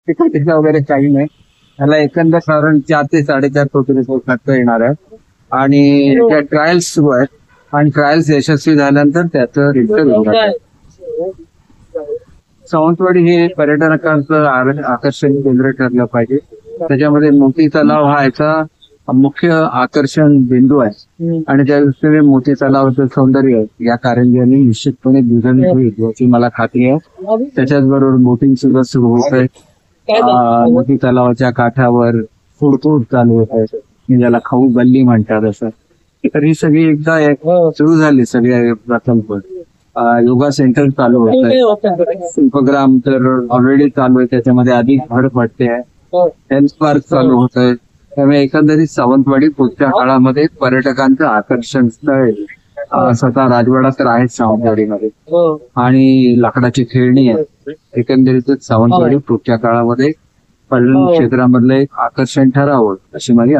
तिथं वगैरे काही नाही. त्याला एकंदर साधारण 4 ते 4.5 कोटी रुपये खर्च येणार आहे. आणि त्या ट्रायल्स सुरू आहेत आणि ट्रायल्स यशस्वी झाल्यानंतर त्याचं रिझल्ट होणार आहे. सावंतवाडी हे पर्यटकांचं आकर्षण केंद्र ठरलं पाहिजे. त्याच्यामध्ये मोती तलाव हा याचा मुख्य आकर्षण बिंदू आहे आणि त्या दृष्टीने मोती तलावाचं सौंदर्य या कारंज्याने निश्चितपणे द्विगुणित होईल याची मला खात्री आहे. त्याच्याच बरोबर बोटिंग सुद्धा सुरू होत आहे. मोती तलावाच्या काठावर फूड चालू होत आहे, ज्याला खाऊ गल्ली म्हणतात असं. तर ही सगळी एकदा सुरू झाली सगळ्या प्रकल्प. योगा सेंटर चालू होत आहे. शिल्पग्राम तर ऑलरेडी चालू आहे, त्याच्यामध्ये अधिक भर पडते आहे. हेल्थ पार्क चालू होत आहे. त्यामुळे एकंदरीत सावंतवाडी पुढच्या काळामध्ये पर्यटकांचं आकर्षण स्थळ स्वतः राजवाडा तर आहेच सावंतवाडीमध्ये आणि लाकडाची खेळणी आहे. एकंदरीतच सावंतवाडी पुढच्या काळामध्ये पर्यटन क्षेत्रामधलं एक आकर्षण ठरावं अशी माझी